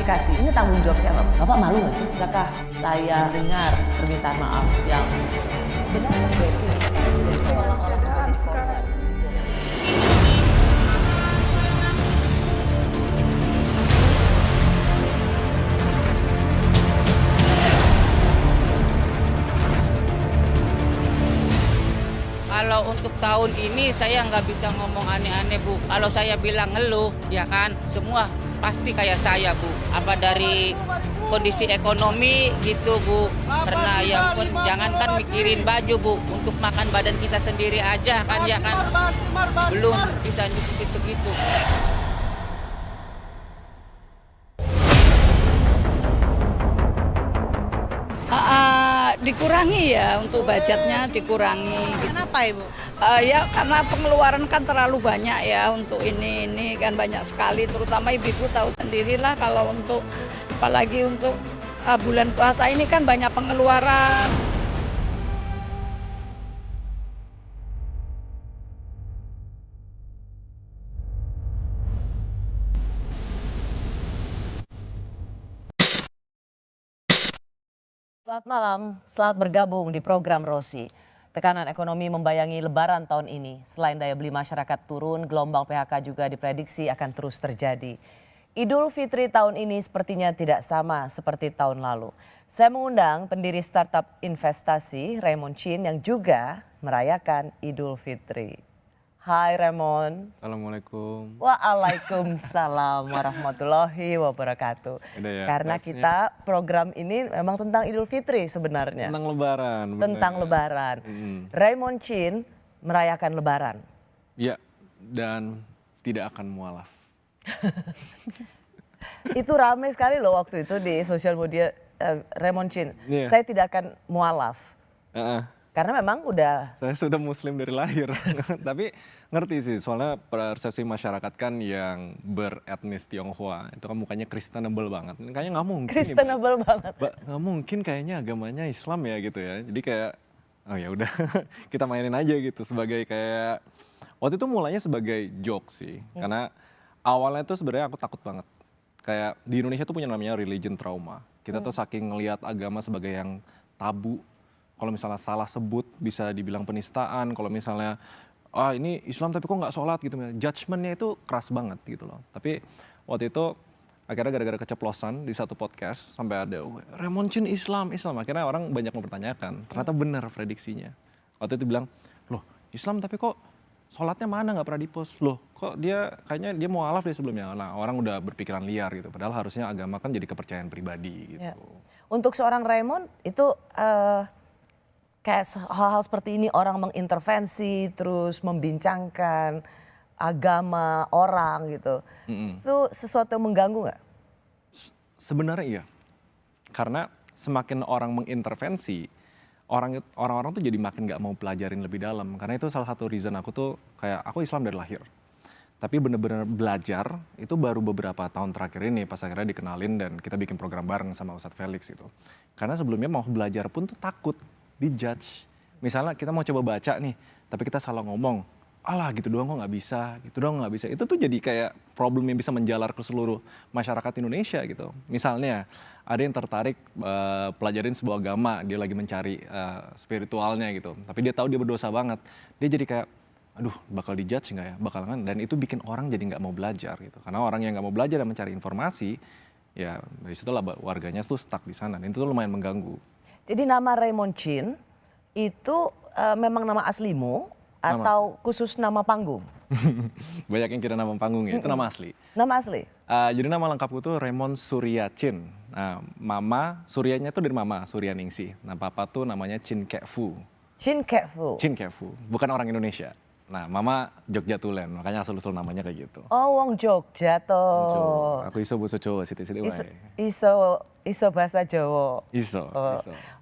klarifikasi. Ini tanggung jawab siapa? Bapak malu nggak sih? Apakah saya dengar permintaan maaf yang benar terjadi? Seolah-olah sekarang. Kalau untuk tahun ini saya nggak bisa ngomong aneh-aneh, Bu. Kalau saya bilang ngeluh, ya kan, semua pasti kayak saya, Bu. Apa dari kondisi ekonomi gitu, Bu. Karena yang pun jangankan mikirin baju, Bu. Untuk makan badan kita sendiri aja kan, ya kan. Belum bisa nyukupin segitu. Dikurangi ya untuk budgetnya dikurangi. Kenapa Ibu? Ya karena pengeluaran kan terlalu banyak ya untuk ini kan banyak sekali, terutama ibu-ibu tahu sendirilah kalau untuk apalagi untuk bulan puasa ini kan banyak pengeluaran. Selamat malam, selamat bergabung di program Rosi. Tekanan ekonomi membayangi Lebaran tahun ini. Selain daya beli masyarakat turun, gelombang PHK juga diprediksi akan terus terjadi. Idul Fitri tahun ini sepertinya tidak sama seperti tahun lalu. Saya mengundang pendiri startup investasi Raymond Chin yang juga merayakan Idul Fitri. Hai Raymond. Assalamualaikum. Waalaikumsalam warahmatullahi wabarakatuh. Karena kita program ini memang tentang Idul Fitri sebenarnya. Tentang Lebaran. Tentang Lebaran. Raymond Chin merayakan Lebaran. Ya, dan tidak akan mualaf. Itu ramai sekali loh waktu itu di sosial media Raymond Chin. Yeah. Saya tidak akan mualaf. Karena memang udah. Saya sudah muslim dari lahir. Tapi ngerti sih, soalnya persepsi masyarakat kan yang beretnis Tionghoa itu kan mukanya Kristenable banget. Kayaknya nggak mungkin. Kristenable banget. Nggak mungkin kayaknya agamanya Islam ya gitu ya. Jadi kayak oh ya udah kita mainin aja gitu sebagai kayak waktu itu mulainya sebagai joke sih. Karena awalnya tuh sebenarnya aku takut banget. Kayak di Indonesia tuh punya namanya religion trauma. Kita tuh saking ngelihat agama sebagai yang tabu. Kalau misalnya salah sebut bisa dibilang penistaan. Kalau misalnya ini Islam tapi kok nggak sholat gitu. Judgementnya itu keras banget gitu loh. Tapi waktu itu akhirnya gara-gara keceplosan di satu podcast sampai ada Raymond Chin Islam. Akhirnya orang banyak mempertanyakan. Ternyata benar prediksinya. Waktu itu bilang loh Islam tapi kok sholatnya mana nggak pernah dipost. Loh kok kayaknya dia mualaf dari sebelumnya. Nah orang udah berpikiran liar gitu. Padahal harusnya agama kan jadi kepercayaan pribadi gitu. Ya. Untuk seorang Raymond itu kayak hal-hal seperti ini orang mengintervensi terus membincangkan agama orang gitu. Itu sesuatu yang mengganggu nggak? Sebenarnya iya. Karena semakin orang mengintervensi, orang-orang tuh jadi makin nggak mau pelajarin lebih dalam. Karena itu salah satu reason aku tuh kayak aku Islam dari lahir. Tapi bener-bener belajar itu baru beberapa tahun terakhir ini pas akhirnya dikenalin dan kita bikin program bareng sama Ustadz Felix gitu. Karena sebelumnya mau belajar pun tuh takut dijudge. Misalnya kita mau coba baca nih, tapi kita salah ngomong. Alah gitu doang kok nggak bisa, gitu doang nggak bisa. Itu tuh jadi kayak problem yang bisa menjalar ke seluruh masyarakat Indonesia gitu. Misalnya ada yang tertarik pelajarin sebuah agama, dia lagi mencari spiritualnya gitu. Tapi dia tahu dia berdosa banget. Dia jadi kayak, aduh bakal dijudge nggak ya, bakal kan. Dan itu bikin orang jadi nggak mau belajar gitu. Karena orang yang nggak mau belajar dan mencari informasi, ya dari situlah warganya tuh stuck di sana. Dan itu tuh lumayan mengganggu. Jadi nama Raymond Chin itu memang nama aslimu atau khusus nama panggung? Banyak yang kira nama panggung ya, itu nama asli. Nama asli? Jadi nama lengkapku tuh Raymond Surya Chin. Nah, mama, Suryanya tuh dari mama, Surya Ningsih. Nah, papa tuh namanya Chin Kek Fu. Chin Kek Fu? Chin Kek Fu, bukan orang Indonesia. Nah, mama Jogja Tulen, makanya asal-usul namanya kayak gitu. Oh, wong Jogja toh. Aku iso basa Jawa sithik-sithik wae. Iso bahasa Jawa. Iso.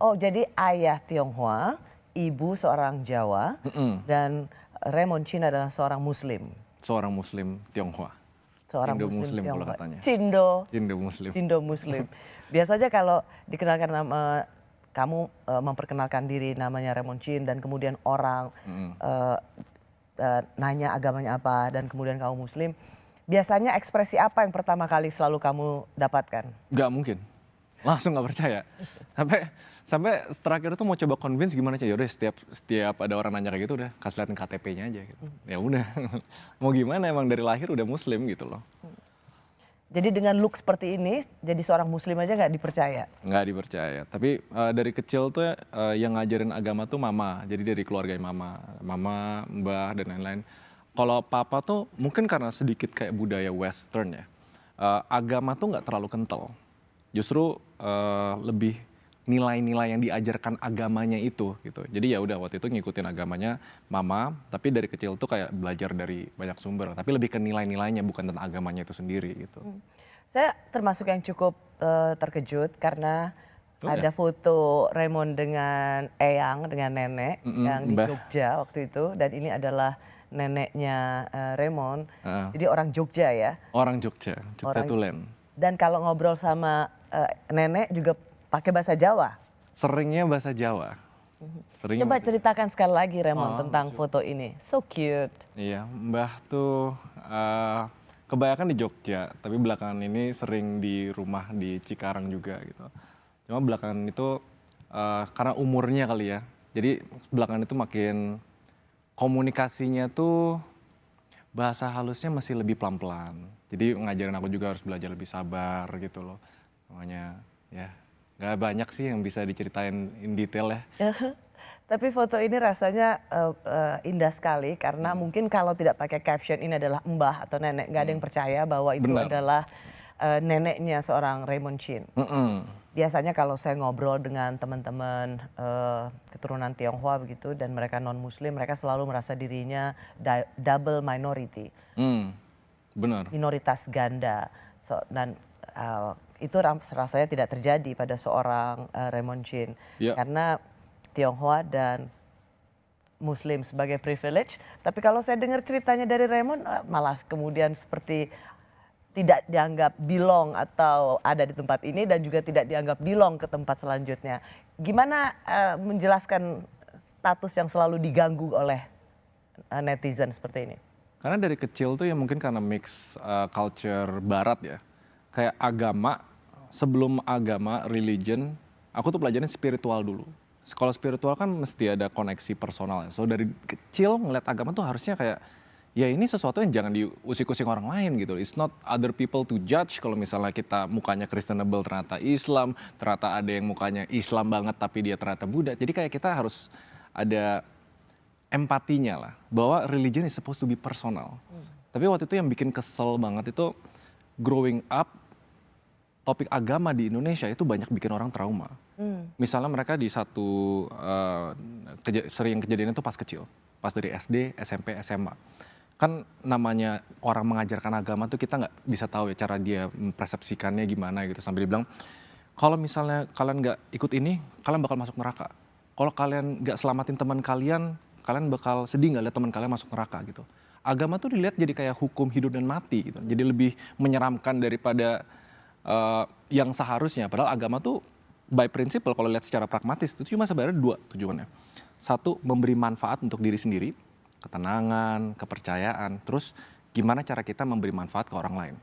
Oh, jadi ayah Tionghoa, ibu seorang Jawa, dan Raymond Chin adalah seorang Muslim. Seorang Muslim Tionghoa. Seorang Indo Muslim kalau Tionghoa. katanya. Cindo Muslim. Cindo Muslim. Biasanya kalau dikenalkan nama kamu memperkenalkan diri namanya Raymond Chin dan kemudian orang nanya agamanya apa dan kemudian kamu Muslim. Biasanya ekspresi apa yang pertama kali selalu kamu dapatkan? Nggak mungkin. Langsung nggak percaya. Sampai terakhir tuh mau coba convince gimana aja. Yaudah setiap ada orang nanya kayak gitu udah kasih liatin KTP-nya aja gitu. Ya udah. Mau gimana emang dari lahir udah muslim gitu loh. Jadi dengan look seperti ini, jadi seorang muslim aja nggak dipercaya? Nggak dipercaya. Tapi dari kecil tuh yang ngajarin agama tuh mama. Jadi dari keluarga mama. Mama, mbah dan lain-lain. Kalau papa tuh mungkin karena sedikit kayak budaya western ya. Agama tuh nggak terlalu kental. Justru lebih nilai-nilai yang diajarkan agamanya itu gitu. Jadi ya udah waktu itu ngikutin agamanya mama, tapi dari kecil tuh kayak belajar dari banyak sumber, tapi lebih ke nilai-nilainya bukan tentang agamanya itu sendiri gitu. Saya termasuk yang cukup terkejut karena Oh, ada ya? foto Raymond dengan Eyang, dengan nenek yang di Mbah. Jogja waktu itu, dan ini adalah neneknya Raymond. Heeh. Jadi orang Jogja ya. Orang Jogja, Jogja Orang- Tulen. Dan kalau ngobrol sama nenek juga pakai bahasa Jawa. Seringnya bahasa Jawa. Seringnya Coba bahasa ceritakan sekali lagi Raymond Oh, tentang foto ini. So cute. Iya, Mbah tuh kebanyakan di Jogja, tapi belakangan ini sering di rumah di Cikarang juga gitu. Cuma belakangan itu karena umurnya kali ya, jadi belakangan itu makin komunikasinya tuh bahasa halusnya masih lebih pelan-pelan. Jadi ngajarin aku juga harus belajar lebih sabar gitu loh. Makanya ya nggak banyak sih yang bisa diceritain in detail ya. Tapi foto ini rasanya indah sekali karena mungkin kalau tidak pakai caption ini adalah mbah atau nenek, nggak ada yang percaya bahwa itu Benar. adalah neneknya seorang Raymond Chin. Biasanya kalau saya ngobrol dengan teman-teman keturunan Tionghoa begitu dan mereka non Muslim, mereka selalu merasa dirinya double minority, Benar. minoritas ganda. Dan itu rasanya tidak terjadi pada seorang Raymond Chin Ya. karena Tionghoa dan Muslim sebagai privilege. Tapi kalau saya dengar ceritanya dari Raymond malah kemudian seperti tidak dianggap belong atau ada di tempat ini dan juga tidak dianggap belong ke tempat selanjutnya. Gimana menjelaskan status yang selalu diganggu oleh netizen seperti ini? Karena dari kecil tuh ya mungkin karena mix culture barat ya. Kayak agama, sebelum agama, religion, aku tuh pelajarin spiritual dulu. Kalau spiritual kan mesti ada koneksi personal ya. So dari kecil ngeliat agama tuh harusnya kayak, ya ini sesuatu yang jangan diusik-usik orang lain gitu. It's not other people to judge kalau misalnya kita mukanya Christianable ternyata Islam, ternyata ada yang mukanya Islam banget tapi dia ternyata Buddha. Jadi kayak kita harus ada empatinya lah, bahwa religion is supposed to be personal. Tapi waktu itu yang bikin kesel banget itu growing up, topik agama di Indonesia itu banyak bikin orang trauma. Misalnya mereka di satu sering kejadian itu pas kecil, pas dari SD, SMP, SMA. Kan namanya orang mengajarkan agama tuh kita nggak bisa tahu ya cara dia mempersepsikannya gimana gitu. Sampai dibilang, kalau misalnya kalian nggak ikut ini, kalian bakal masuk neraka. Kalau kalian nggak selamatin teman kalian bakal sedih nggak lihat teman kalian masuk neraka gitu. Agama tuh dilihat jadi kayak hukum hidup dan mati gitu. Jadi lebih menyeramkan daripada yang seharusnya. Padahal agama tuh by principle kalau lihat secara pragmatis itu cuma sebenarnya dua tujuannya. Satu, memberi manfaat untuk diri sendiri, ketenangan, kepercayaan. Terus gimana cara kita memberi manfaat ke orang lain.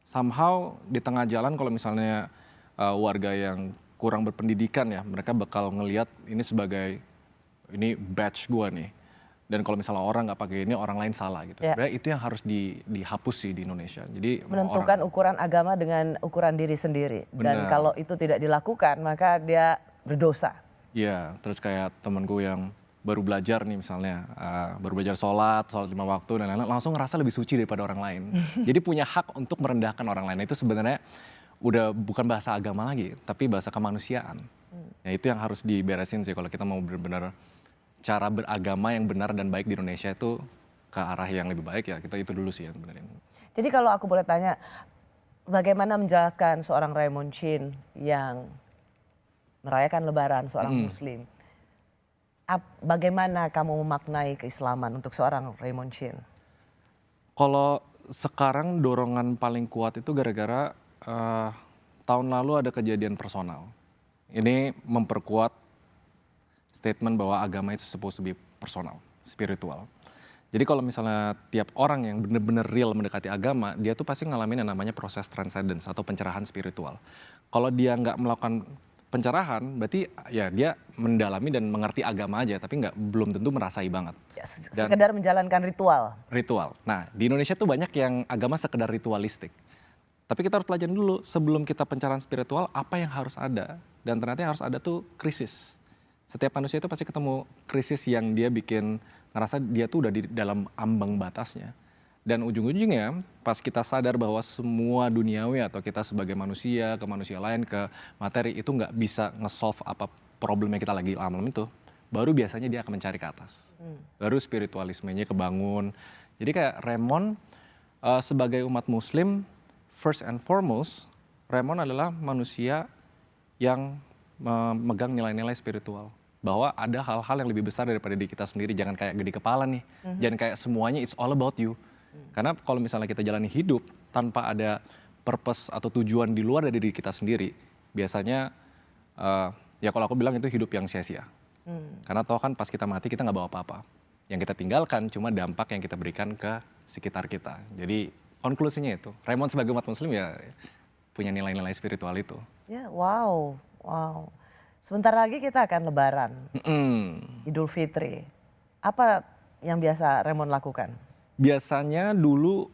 Somehow di tengah jalan kalau misalnya warga yang kurang berpendidikan ya, mereka bakal ngelihat ini sebagai ini badge gua nih. Dan kalau misalnya orang nggak pakai ini, orang lain salah gitu. Ya. Sebenarnya itu yang harus dihapus sih di Indonesia. Jadi Menentukan ukuran agama dengan ukuran diri sendiri. Dan Benar. kalau itu tidak dilakukan maka dia berdosa. Iya, terus kayak temanku yang baru belajar nih misalnya, baru belajar sholat 5 waktu dan lain-lain, langsung ngerasa lebih suci daripada orang lain. Jadi punya hak untuk merendahkan orang lain. Nah, itu sebenarnya udah bukan bahasa agama lagi, tapi bahasa kemanusiaan. Ya itu yang harus diberesin sih kalau kita mau benar-benar cara beragama yang benar dan baik di Indonesia itu ke arah yang lebih baik ya, kita itu dulu sih yang benerin. Jadi kalau aku boleh tanya, bagaimana menjelaskan seorang Raymond Chin yang merayakan Lebaran, seorang Muslim? Bagaimana kamu memaknai keislaman untuk seorang Raymond Chin? Kalau sekarang dorongan paling kuat itu gara-gara tahun lalu ada kejadian personal. Ini memperkuat statement bahwa agama itu supposed to be personal, spiritual. Jadi kalau misalnya tiap orang yang benar-benar real mendekati agama, dia tuh pasti ngalamin yang namanya proses transcendence atau pencerahan spiritual. Kalau dia nggak melakukan pencerahan, berarti ya dia mendalami dan mengerti agama aja, tapi belum tentu merasai banget. Ya, Dan- sekedar menjalankan ritual. Ritual. Nah, di Indonesia tuh banyak yang agama sekedar ritualistik. Tapi kita harus pelajarin dulu sebelum kita pencerahan spiritual, apa yang harus ada. Dan ternyata yang harus ada tuh krisis. Setiap manusia itu pasti ketemu krisis yang dia bikin ngerasa dia tuh udah di dalam ambang batasnya. Dan ujung-ujungnya pas kita sadar bahwa semua duniawi atau kita sebagai manusia ke manusia lain ke materi itu nggak bisa nge-solve apa problem yang kita lagi alami itu, baru biasanya dia akan mencari ke atas. Baru spiritualismenya kebangun. Jadi kayak Raymond sebagai umat muslim, first and foremost, Raymond adalah manusia yang memegang nilai-nilai spiritual. Bahwa ada hal-hal yang lebih besar daripada diri kita sendiri. Jangan kayak gede kepala nih. Jangan kayak semuanya it's all about you. Karena kalau misalnya kita jalani hidup tanpa ada purpose atau tujuan di luar dari diri kita sendiri, biasanya ya kalau aku bilang itu hidup yang sia-sia. Karena toh kan pas kita mati kita nggak bawa apa-apa. Yang kita tinggalkan cuma dampak yang kita berikan ke sekitar kita. Jadi konklusinya itu, Raymond sebagai umat muslim ya punya nilai-nilai spiritual itu. Ya, wow. Sebentar lagi kita akan lebaran, Idul Fitri. Apa yang biasa Raymond lakukan? Biasanya dulu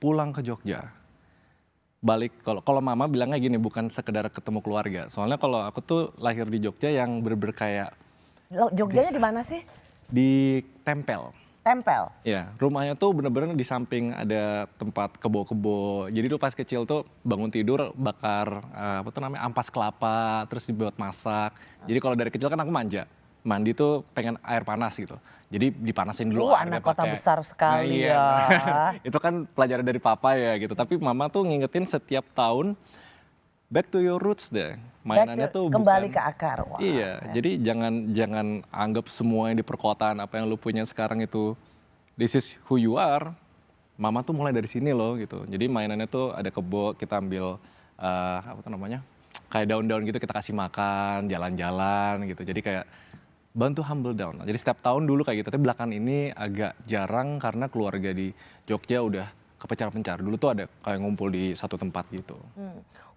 pulang ke Jogja. Balik, kalau mama bilangnya gini, bukan sekedar ketemu keluarga. Soalnya kalau aku tuh lahir di Jogja yang bener-bener kayak Jogjanya di mana sih? di Tempel. Tempel. Ya, rumahnya tuh bener-bener di samping ada tempat kebo-kebo. Jadi tuh pas kecil tuh bangun tidur bakar apa tuh namanya ampas kelapa, terus dibuat masak. Jadi kalau dari kecil kan aku manja. Mandi tuh pengen air panas gitu. Jadi dipanasin dulu. Anak kota besar sekali iya. ya. Itu kan pelajaran dari papa ya gitu. Tapi mama tuh ngingetin setiap tahun back to your roots deh. Mainannya tuh kembali bukan, ke akar. Wah. Iya, jadi jangan anggap semua yang di perkotaan apa yang lu punya sekarang itu this is who you are. Mama tuh mulai dari sini loh gitu. Jadi mainannya tuh ada kebo, kita ambil apa tuh namanya? Kayak daun-daun gitu kita kasih makan, jalan-jalan gitu. Jadi kayak bantu humble down. Jadi setiap tahun dulu kayak gitu. Tapi belakangan ini agak jarang karena keluarga di Jogja udah kepencar-pencar. Dulu tuh ada kayak ngumpul di satu tempat gitu.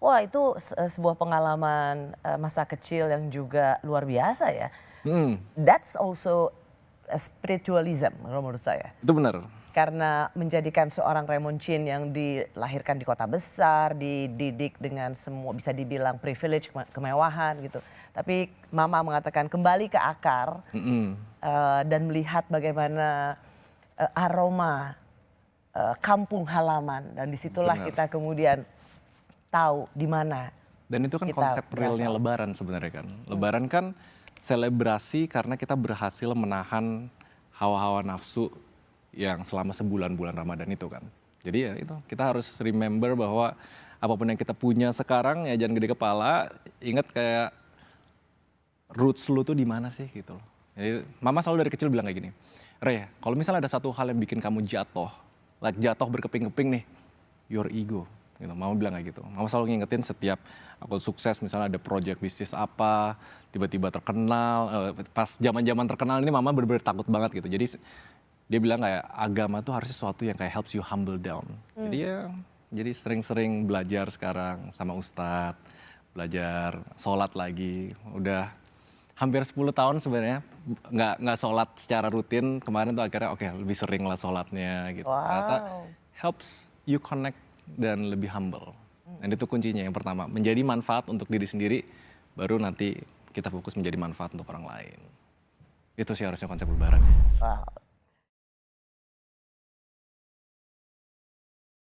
Wah, itu sebuah pengalaman masa kecil yang juga luar biasa ya. That's also a spiritualism menurut saya. Itu benar. Karena menjadikan seorang Raymond Chin yang dilahirkan di kota besar, dididik dengan semua bisa dibilang privilege, kemewahan gitu. Tapi mama mengatakan kembali ke akar dan melihat bagaimana aroma kampung halaman. Dan disitulah Benar. kita kemudian tahu di mana. Dan itu kan kita konsep realnya berasal. lebaran sebenarnya kan. Lebaran kan selebrasi karena kita berhasil menahan hawa-hawa nafsu yang selama sebulan-bulan Ramadan itu kan. Jadi ya itu, kita harus remember bahwa apapun yang kita punya sekarang ya jangan gede kepala, ingat kayak roots lu tuh di mana sih gitu loh. Jadi mama selalu dari kecil bilang kayak gini, Re, kalau misalnya ada satu hal yang bikin kamu jatuh, like jatuh berkeping-keping nih, your ego. Gitu, mama bilang kayak gitu. Mama selalu ngingetin setiap aku sukses misalnya ada project bisnis apa, tiba-tiba terkenal, pas zaman-zaman terkenal ini mama bener-bener takut banget gitu. Jadi dia bilang kayak agama tuh harusnya sesuatu yang kayak helps you humble down. Jadi ya, jadi sering-sering belajar sekarang sama ustadz, belajar sholat lagi. Udah hampir 10 tahun sebenarnya nggak sholat secara rutin. Kemarin tuh akhirnya oke, lebih sering lah sholatnya gitu. Ternyata helps you connect dan lebih humble. Dan itu kuncinya yang pertama, menjadi manfaat untuk diri sendiri, baru nanti kita fokus menjadi manfaat untuk orang lain. Itu sih harusnya konsep lebaran. Wow.